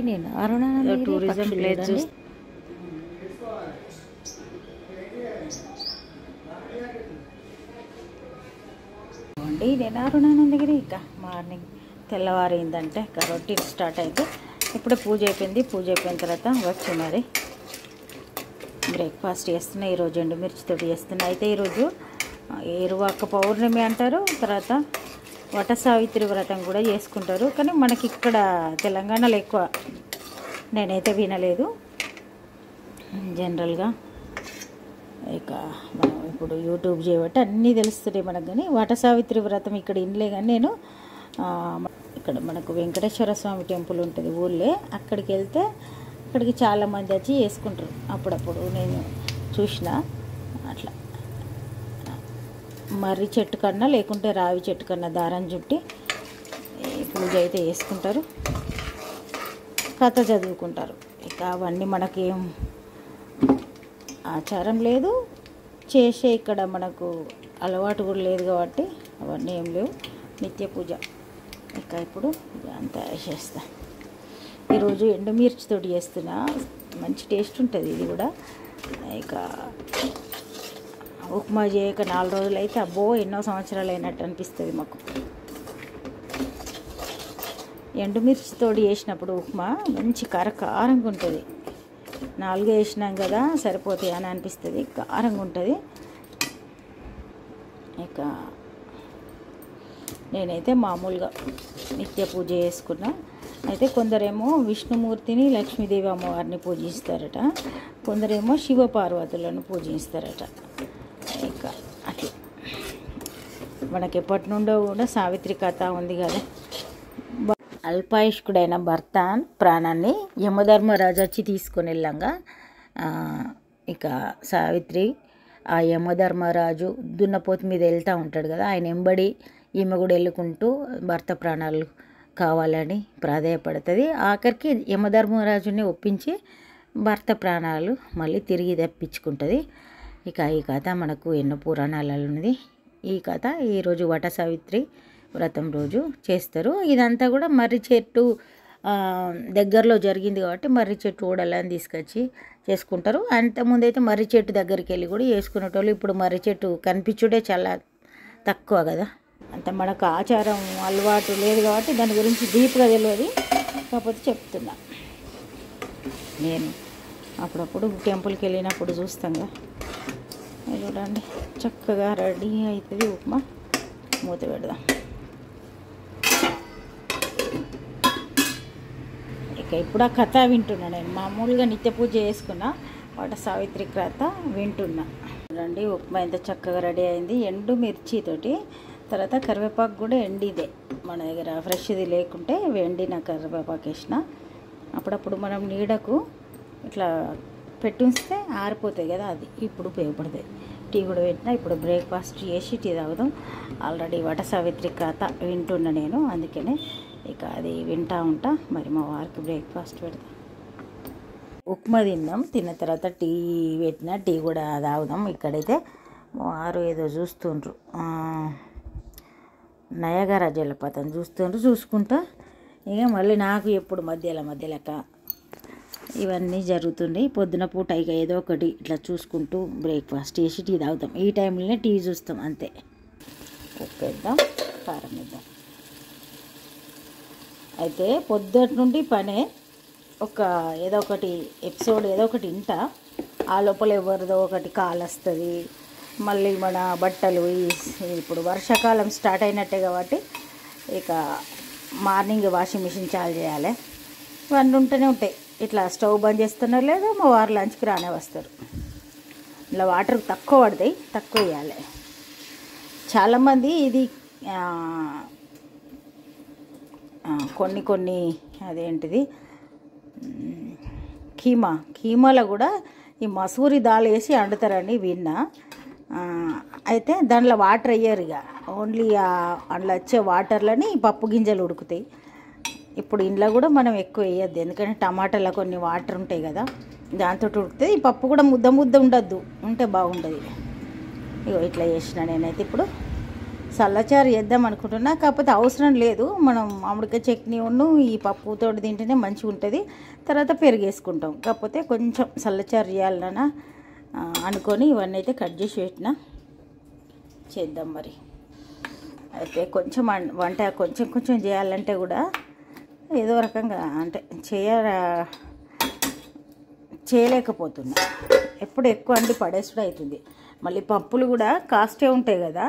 నేను అరుణానందగిరి tourism place చూడండి. నేను అరుణానందగిరి ఇక మార్నింగ్ తెల్లవారిందంటే ఇక రొటీన్ స్టార్ట్ అయితే ఇప్పుడే పూజ అయిపోయింది. పూజ అయిపోయిన తర్వాత వచ్చి మరి బ్రేక్ఫాస్ట్ చేస్తున్నా. ఈరోజు ఎండుమిర్చితో చేస్తున్నా. అయితే ఈరోజు ఏరువాక పౌర్ణమి అంటారు, తర్వాత వట సావిత్రి వ్రతం కూడా చేసుకుంటారు. కానీ మనకి ఇక్కడ తెలంగాణలో ఎక్కువ నేనైతే వినలేదు. జనరల్గా ఇక మనం ఇప్పుడు యూట్యూబ్ చేయబట్టి అన్నీ తెలుస్తున్నాయి మనకు. కానీ వట సావిత్రి వ్రతం ఇక్కడ ఇన్లే. కానీ నేను ఇక్కడ మనకు వెంకటేశ్వర స్వామి టెంపుల్ ఉంటుంది ఊళ్ళే, అక్కడికి వెళ్తే అక్కడికి చాలామంది వచ్చి చేసుకుంటారు. అప్పుడప్పుడు నేను చూసిన అట్లా మర్రి చెట్టు కన్నా లేకుంటే రావి చెట్టు కన్నా దారం చుట్టి పూజ అయితే చేసుకుంటారు, కథ చదువుకుంటారు. ఇక అవన్నీ మనకేం ఆచారం లేదు, చేసే ఇక్కడ మనకు అలవాటు కూడా లేదు కాబట్టి అవన్నీ ఏం లేవు. నిత్య పూజ ఇక ఇప్పుడు అంతా చేస్తా. ఈరోజు ఎండుమిర్చితో చేస్తున్నా, మంచి టేస్ట్ ఉంటుంది ఇది కూడా. ఇక ఉప్మా చేయక 4 రోజులు అయితే అబ్బో ఎన్నో సంవత్సరాలు అయినట్టు అనిపిస్తుంది మాకు. ఎండుమిర్చితో చేసినప్పుడు ఉప్మా మంచి కారంగా ఉంటుంది. 4 వేసినాం కదా సరిపోతాయి అని అనిపిస్తుంది, కారంగా ఉంటుంది. ఇక నేనైతే మామూలుగా నిత్య పూజ చేసుకున్నా. అయితే కొందరేమో విష్ణుమూర్తిని లక్ష్మీదేవి అమ్మవారిని పూజిస్తారట, కొందరేమో శివపార్వతులను పూజిస్తారట. ఇక అట్లా మనకి ఎప్పటి నుండో కూడా సావిత్రి కథ ఉంది కదా. అల్పాయుష్కుడైన భర్త ప్రాణాన్ని యమధర్మరాజు వచ్చి తీసుకొని వెళ్ళంగా ఇక సావిత్రి ఆ యమధర్మరాజు దున్నపోతు మీద వెళ్తూ ఉంటాడు కదా, ఆయన ఎంబడి ఈమె కూడా వెళ్ళుకుంటూ భర్త ప్రాణాలు కావాలని ప్రాధేయపడుతుంది. ఆఖరికి యమధర్మరాజుని ఒప్పించి భర్త ప్రాణాలు మళ్ళీ తిరిగి తెప్పించుకుంటుంది. ఇక ఈ కథ మనకు ఎన్నో పురాణాలలో ఉన్నది. ఈ కథ ఈరోజు వట సావిత్రి వ్రతం రోజు చేస్తారు. ఇదంతా కూడా మర్రి చెట్టు దగ్గరలో జరిగింది కాబట్టి మర్రి చెట్టు ఓడలని తీసుకొచ్చి చేసుకుంటారు. అంతకుముందు అయితే మర్రి చెట్టు దగ్గరికి వెళ్ళి కూడా చేసుకునేటోళ్ళు. ఇప్పుడు మర్రి చెట్టు కనిపించుడే చాలా తక్కువ కదా, అంత మనకు ఆచారం అలవాటు లేదు కాబట్టి దాని గురించి డీప్గా తెలియదు. కాకపోతే చెప్తున్నా, నేను అప్పుడప్పుడు టెంపుల్కి వెళ్ళినప్పుడు చూస్తాగా. చూడండి చక్కగా రెడీ అవుతుంది ఉప్మా. మూత పెడదాం. ఇక ఇప్పుడు ఆ కథ వింటున్నా. నేను మామూలుగా నిత్య పూజ చేసుకున్నా, వట సావిత్రి కథ వింటున్నా. చూడండి ఉప్మా ఎంత చక్కగా రెడీ అయింది. ఎండు మిర్చితోటి, తర్వాత కరివేపాకు కూడా ఎండిదే మన దగ్గర, ఫ్రెష్ది లేకుంటే ఎండిన కరివేపాకు వేసిన. అప్పుడప్పుడు మనం నీడకు ఇట్లా పెట్టుంచితే ఆరిపోతాయి కదా, అది ఇప్పుడు ఉపయోగపడుతుంది. టీ కూడా పెట్టినా. ఇప్పుడు బ్రేక్ఫాస్ట్ చేసి టీ తాగుదాం. ఆల్రెడీ వట సావిత్రి కథ వింటున్నా నేను, అందుకనే ఇక అది వింటా ఉంటా. మరి మా వారికి బ్రేక్ఫాస్ట్ పెడతాం. ఉప్మా తిందాం, తిన్న తర్వాత టీ పెట్టినా, టీ కూడా తాగుదాం. ఇక్కడైతే మా వారు ఏదో చూస్తుండ్రు, నయగారా జలపాతం చూసుకుంటా. ఇక మళ్ళీ నాకు ఎప్పుడు మధ్యలక ఇవన్నీ జరుగుతున్నాయి. పొద్దున పూట ఇక ఏదో ఒకటి ఇట్లా చూసుకుంటూ బ్రేక్ఫాస్ట్ చేసి టీ తాగుతాం. ఈ టైంలోనే టీ చూస్తాం అంతే. ఉప్పు వేద్దాం, కారం వేద్దాం. అయితే పొద్దుటి నుండి పనే ఏదో ఒకటి ఎపిసోడ్ ఏదో ఒకటి ఇంటా. ఆ లోపల ఎవరిదో ఒకటి కాల్ వస్తుంది. మళ్ళీ మన బట్టలు ఇప్పుడు వర్షాకాలం స్టార్ట్ అయినట్టే కాబట్టి ఇక మార్నింగ్ వాషింగ్ మిషన్ చాలు చేయాలి. ఇవన్నీ ఉంటూనే ఉంటాయి. ఇట్లా స్టవ్ బంద్ చేస్తున్నారు లేదా మా వారు లంచ్కి రానే వస్తారు. ఇలా వాటర్ తక్కువ పడతాయి, తక్కువ వేయాలి. చాలామంది ఇది కొన్ని అదేంటిది కీమాలో కూడా ఈ మసూరి దాల్ వేసి వండుతారని విన్నా. అయితే దాంట్లో వాటర్ వేయరు, ఇక ఓన్లీ అందులో వచ్చే వాటర్లని పప్పు గింజలు ఉడుకుతాయి. ఇప్పుడు ఇంట్లో కూడా మనం ఎక్కువ వేయద్దు, ఎందుకంటే టమాటాలో కొన్ని వాటర్ ఉంటాయి కదా, దాంతో ఉడుకుతుంది. ఈ పప్పు కూడా ముద్ద ఉండద్దు, ఉంటే బాగుంటుంది. ఇగో ఇట్లా చేసిన నేనైతే ఇప్పుడు చల్లచారు చేద్దాం అనుకుంటున్నా, కాకపోతే అవసరం లేదు. మనం మామిడికాయ చట్నీ ఉన్ను ఈ పప్పుతో తింటేనే మంచిగా ఉంటుంది. తర్వాత పెరుగు వేసుకుంటాం. కాకపోతే కొంచెం చల్లచారు చేయాలన్నా అనుకొని ఇవన్నీ అయితే కట్ చేసి పెట్టిన. చేద్దాం మరి. అయితే కొంచెం వంట కొంచెం కొంచెం చేయాలంటే కూడా ఏదో రకంగా అంటే చేయలేకపోతున్నా. ఎప్పుడు ఎక్కువ అండి పడేసుడు అవుతుంది. మళ్ళీ పప్పులు కూడా కాస్టే ఉంటాయి కదా,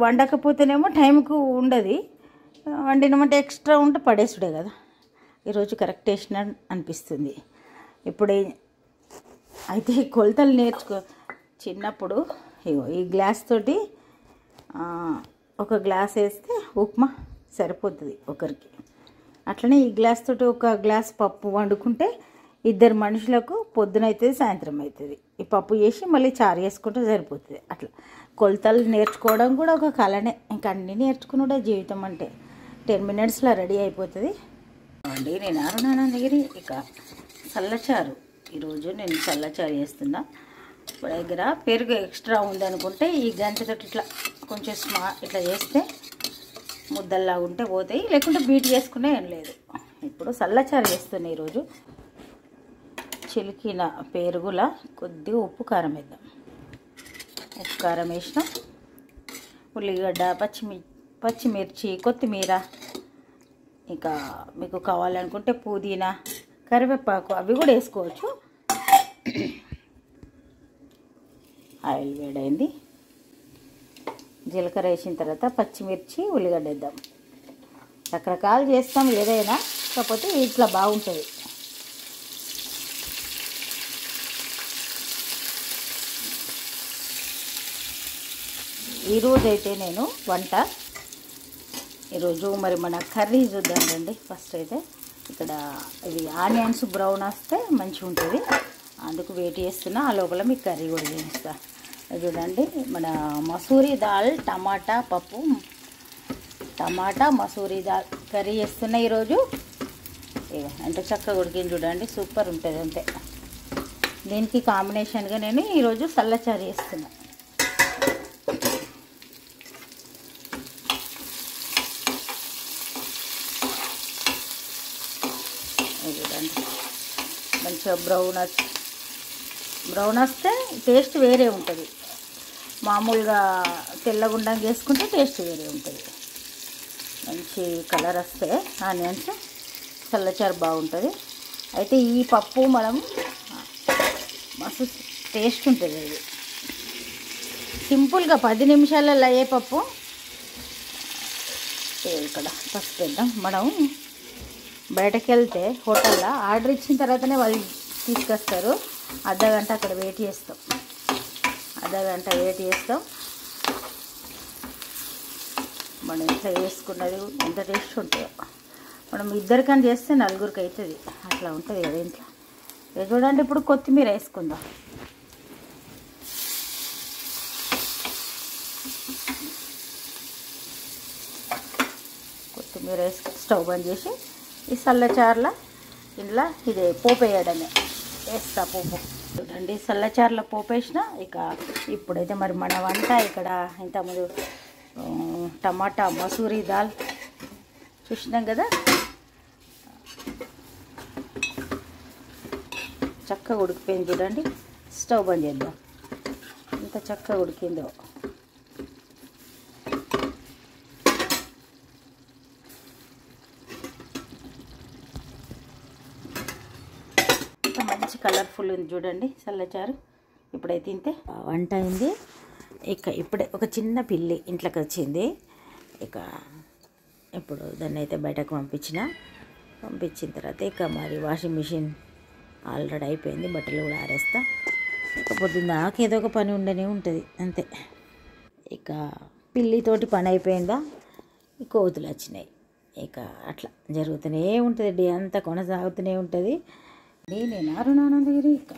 వండకపోతేనేమో టైంకు ఉండదు, వండినమంటే ఎక్స్ట్రా ఉంటే పడేసుడే కదా. ఈరోజు కరెక్ట్ వేసిన అనిపిస్తుంది. ఇప్పుడే అయితే ఈ కొలతలు చిన్నప్పుడు ఇగో ఈ గ్లాస్ తోటి ఒక గ్లాస్ వేస్తే ఉప్మా సరిపోతుంది ఒకరికి. అట్లనే ఈ గ్లాస్ తోటి ఒక గ్లాస్ పప్పు వండుకుంటే 2 మనుషులకు పొద్దున అవుతుంది, సాయంత్రం అవుతుంది. ఈ పప్పు చేసి మళ్ళీ చారు చేసుకుంటే సరిపోతుంది. అట్లా కొలతలు నేర్చుకోవడం కూడా ఒక కళనే. ఇంకా అన్నీ నేర్చుకున్నాడే జీవితం అంటే. 10 మినిట్స్లో రెడీ అయిపోతుంది అండి. నేను అరుణానందగిరి. ఇక చల్లచారు, ఈరోజు నేను చల్లచారు చేస్తున్నా. ఇప్పుడు దగ్గర పెరుగు ఎక్స్ట్రా ఉందనుకుంటే ఈ గంటతో ఇట్లా కొంచెం ఇట్లా చేస్తే ముద్దల్లా ఉంటే పోతాయి, లేకుంటే బీట్ చేసుకునే ఏం లేదు. ఇప్పుడు చల్లచారు చేస్తున్నా ఈరోజు. చిలికిన పెరుగులా కొద్దిగా ఉప్పు కారం వేద్దాం. ఉప్పు కారం వేసిన ఉల్లిగడ్డ, పచ్చిమిర్చి, కొత్తిమీర, ఇంకా మీకు కావాలనుకుంటే పుదీనా, కరివేపాకు అవి కూడా వేసుకోవచ్చు. ఆయిల్ వేడైంది. జీలకర్ర వేసిన తర్వాత పచ్చిమిర్చి, ఉల్లిగడ్డ వేద్దాం. రకరకాలు చేస్తాం ఏదైనా, కాకపోతే ఇట్లా బాగుంటుంది. ఈరోజు అయితే నేను వంట ఈరోజు మరి మన కర్రీ చూద్దాం రండి. ఫస్ట్ అయితే ఇక్కడ ఇవి ఆనియన్స్ బ్రౌన్ వస్తే మంచిగా ఉంటుంది, అందుకు వెయిట్ చేస్తున్నా. ఆ లోపల మీకు కర్రీ కూడా చేయిస్తా. చూడండి, మన మసూరి దాల్ టమాటా పప్పు, టమాటా మసూరి దాల్ కర్రీ చేస్తున్నా ఈరోజు. ఎంత చక్కగా ఉడికింది చూడండి, సూపర్ ఉంటుంది అంతే. దీనికి కాంబినేషన్గా నేను ఈరోజు చల్లచారు చేస్తున్నా. చూడండి, మంచిగా బ్రౌన్ వస్తే టేస్ట్ వేరే ఉంటుంది. మామూలుగా తెల్లగుండం చేసుకుంటే టేస్ట్ వేరే ఉంటుంది. మంచి కలర్ వస్తే ఆనియన్స్ చల్లచారు బాగుంటుంది. అయితే ఈ పప్పు మనం మస్తు టేస్ట్ ఉంటుంది. ఇది సింపుల్గా 10 నిమిషాలలో అయ్యే పప్పు. ఇక్కడ ఫస్ట్ వేద్దాం. మనం బయటకు వెళ్తే హోటల్లో ఆర్డర్ ఇచ్చిన తర్వాతనే వాళ్ళు తీసుకొస్తారు. అర్ధగంట అక్కడ వెయిట్ చేస్తాం. మనం ఇంట్లో వేసుకున్నది ఎంత టేస్ట్ ఉంటుందో. మనం ఇద్దరికని చేస్తే 4గురికి అవుతుంది. అట్లా ఉంటుంది కదా ఇంట్లో. ఇది చూడండి, ఇప్పుడు కొత్తిమీర వేసుకుందాం. కొత్తిమీర వేసుకొని స్టవ్ బంద్ చేసి ఈ చల్లచారుల ఇంట్లో ఇదే పోపు వేయడమే. వేస్తా పోపు. చూడండి, చల్లచారుల పోపు వేసిన. ఇక ఇప్పుడైతే మరి మన వంట ఇక్కడ ఇంతకుముందు టమాటా మసూరి దాల్ చూసినాం కదా, చక్కగా ఉడికిపోయింది. చూడండి, స్టవ్ బంద్ చేద్దాం. ఎంత చక్కగా ఉడికిందో. మంచి కలర్ఫుల్ ఉంది చూడండి చల్లచారు. ఇప్పుడైతే ఇంతే వంట అయింది. ఇక ఇప్పుడే ఒక చిన్న పిల్లి ఇంట్లోకి వచ్చింది. ఇక ఇప్పుడు దాన్ని అయితే బయటకు పంపించిన తర్వాత ఇక మరి వాషింగ్ మిషన్ ఆల్రెడీ అయిపోయింది. బట్టలు కూడా ఆరేస్తా. ఇక పొద్దున్న నాకు ఏదో ఒక పని ఉండనే ఉంటుంది అంతే. ఇక పిల్లితోటి పని అయిపోయిందా, కోతులు వచ్చినాయి. ఇక అట్లా జరుగుతూనే ఉంటుంది. డే అంతా కొనసాగుతూనే ఉంటుంది. నేను అరుణానందగిరి. ఇక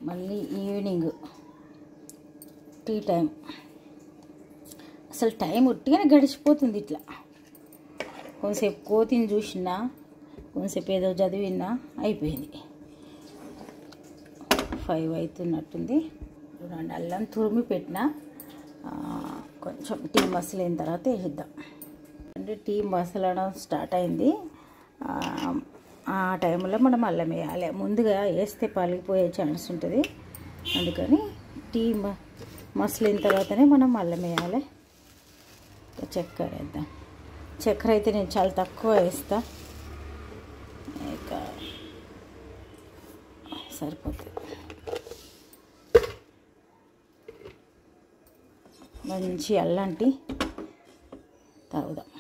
మళ్ళీ ఈవినింగ్ టీ టైం. అసలు టైం ఉట్టిగానే గడిచిపోతుంది ఇట్లా. కొంతసేపు కోతిని చూసినా, కొంతసేపు ఏదో చదివినా అయిపోయింది. 5 అవుతున్నట్టుంది. చూడండి, అల్లం తురిమి పెట్టిన కొంచెం టీ మసలైన తర్వాత వేసిద్దాం. అంటే టీ మసలడం స్టార్ట్ అయింది. ఆ టైంలో మనం అల్లం వేయాలి. ముందుగా వేస్తే పలిగిపోయే ఛాన్స్ ఉంటుంది. అందుకని టీ మసలిన తర్వాతనే మనం అల్లం వేయాలి. చక్కెర వేద్దాం. చక్కెర అయితే నేను చాలా తక్కువ వేస్తా, ఇక సరిపోతుంది. మంచి అల్లం టీ తాగుదాం.